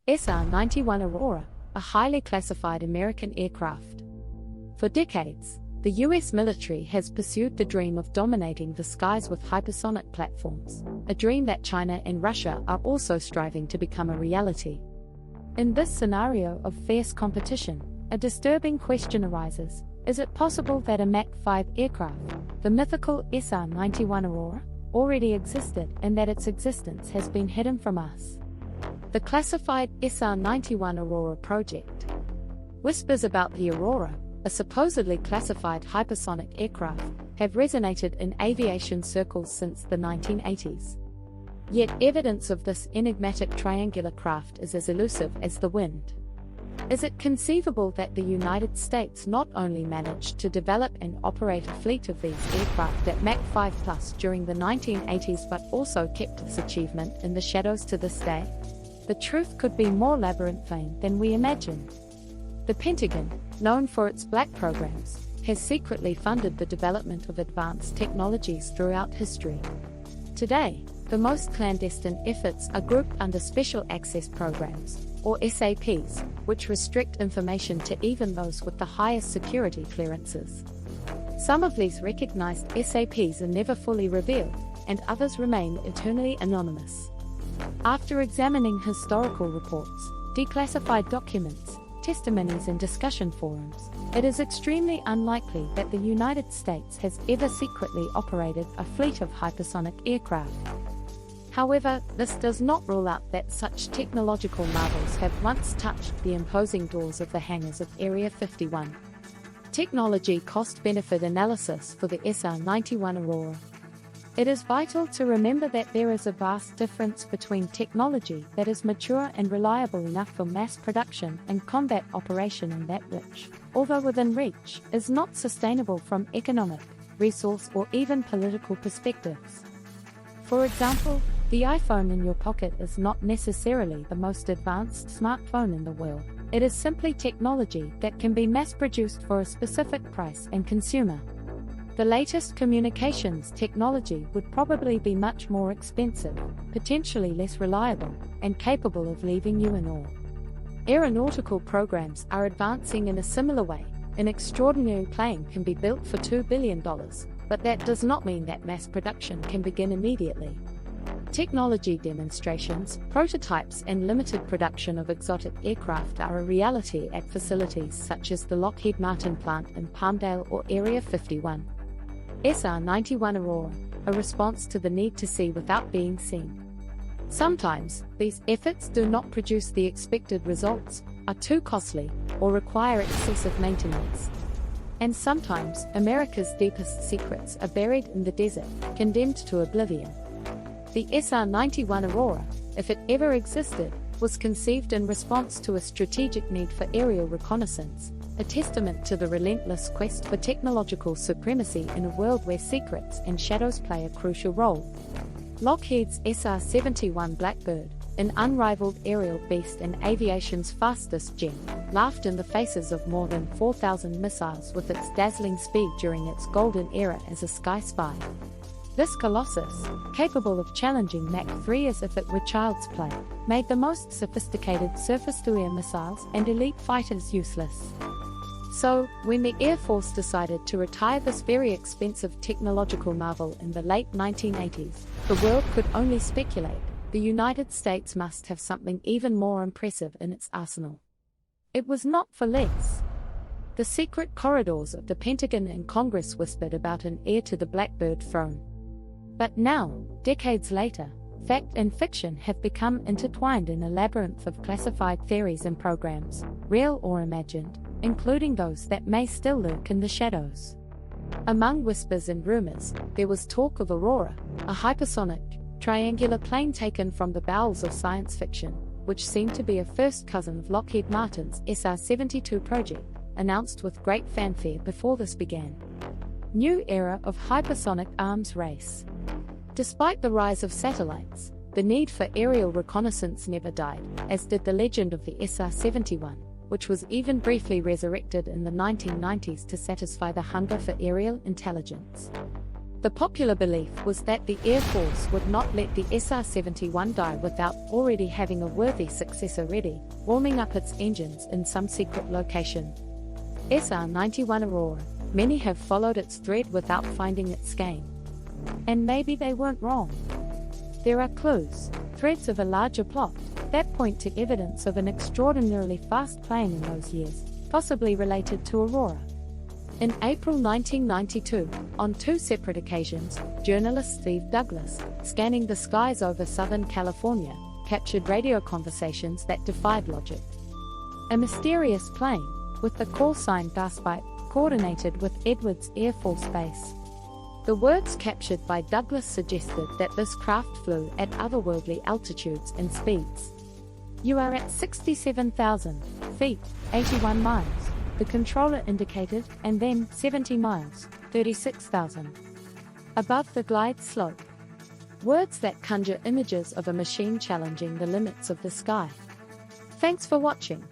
SR-91 Aurora, a highly classified American aircraft. For decades, the US military has pursued the dream of dominating the skies with hypersonic platforms, a dream that China and Russia are also striving to become a reality. In this scenario of fierce competition, a disturbing question arises: is it possible that a Mach 5 aircraft, the mythical SR-91 Aurora, already existed and that its existence has been hidden from us? The classified SR-91 Aurora project. Whispers about the Aurora, a supposedly classified hypersonic aircraft, have resonated in aviation circles since the 1980s. Yet evidence of this enigmatic triangular craft is as elusive as the wind. Is it conceivable that the United States not only managed to develop and operate a fleet of these aircraft at Mach 5+ during the 1980s but also kept this achievement in the shadows to this day? The truth could be more labyrinthine than we imagine. The Pentagon, known for its black programs, has secretly funded the development of advanced technologies throughout history. Today, the most clandestine efforts are grouped under Special Access Programs, or SAPs, which restrict information to even those with the highest security clearances. Some of these recognized SAPs are never fully revealed, and others remain eternally anonymous. After examining historical reports, declassified documents, testimonies and discussion forums, it is extremely unlikely that the United States has ever secretly operated a fleet of hypersonic aircraft. However, this does not rule out that such technological marvels have once touched the imposing doors of the hangars of Area 51. Technology cost-benefit analysis for the SR-91 Aurora. It is vital to remember that there is a vast difference between technology that is mature and reliable enough for mass production and combat operation and that which, although within reach, is not sustainable from economic, resource or even political perspectives. For example, the iPhone in your pocket is not necessarily the most advanced smartphone in the world. It is simply technology that can be mass-produced for a specific price and consumer. The latest communications technology would probably be much more expensive, potentially less reliable, and capable of leaving you in awe. Aeronautical programs are advancing in a similar way. An extraordinary plane can be built for $2 billion, but that does not mean that mass production can begin immediately. Technology demonstrations, prototypes and limited production of exotic aircraft are a reality at facilities such as the Lockheed Martin plant in Palmdale or Area 51. SR-91 Aurora, a response to the need to see without being seen. Sometimes, these efforts do not produce the expected results, are too costly, or require excessive maintenance. And sometimes, America's deepest secrets are buried in the desert, condemned to oblivion. The SR-91 Aurora, if it ever existed, was conceived in response to a strategic need for aerial reconnaissance, a testament to the relentless quest for technological supremacy in a world where secrets and shadows play a crucial role. Lockheed's SR-71 Blackbird, an unrivaled aerial beast and aviation's fastest gem, laughed in the faces of more than 4,000 missiles with its dazzling speed during its golden era as a sky spy. This colossus, capable of challenging Mach 3 as if it were child's play, made the most sophisticated surface-to-air missiles and elite fighters useless. So, when the Air Force decided to retire this very expensive technological marvel in the late 1980s, the world could only speculate: the United States must have something even more impressive in its arsenal. It was not for less. The secret corridors of the Pentagon and Congress whispered about an heir to the Blackbird throne. But now, decades later, fact and fiction have become intertwined in a labyrinth of classified theories and programs, real or imagined, including those that may still lurk in the shadows. Among whispers and rumors, there was talk of Aurora, a hypersonic, triangular plane taken from the bowels of science fiction, which seemed to be a first cousin of Lockheed Martin's SR-72 project, announced with great fanfare before this began. New era of hypersonic arms race. Despite the rise of satellites, the need for aerial reconnaissance never died, as did the legend of the SR-71, which was even briefly resurrected in the 1990s to satisfy the hunger for aerial intelligence. The popular belief was that the Air Force would not let the SR-71 die without already having a worthy successor ready, warming up its engines in some secret location. SR-91 Aurora. Many have followed its thread without finding its game. And maybe they weren't wrong. There are clues, threads of a larger plot, that point to evidence of an extraordinarily fast plane in those years, possibly related to Aurora. In April 1992, on two separate occasions, journalist Steve Douglas, scanning the skies over Southern California, captured radio conversations that defied logic. A mysterious plane, with the call sign Gaspipe, coordinated with Edwards Air Force Base. The words captured by Douglas suggested that this craft flew at otherworldly altitudes and speeds. "You are at 67,000 feet, 81 miles, the controller indicated, and then 70 miles, 36,000. Above the glide slope." Words that conjure images of a machine challenging the limits of the sky. Thanks for watching.